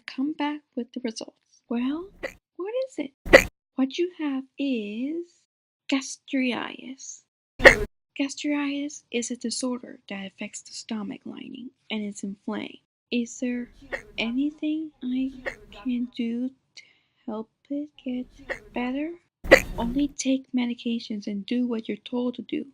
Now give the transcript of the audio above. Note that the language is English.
have come back with the results. Well, what is it? What you have is gastritis. Gastritis is a disorder that affects the stomach lining and is inflamed. Is there anything I can do to help it get better? Only take medications and do what you're told to do.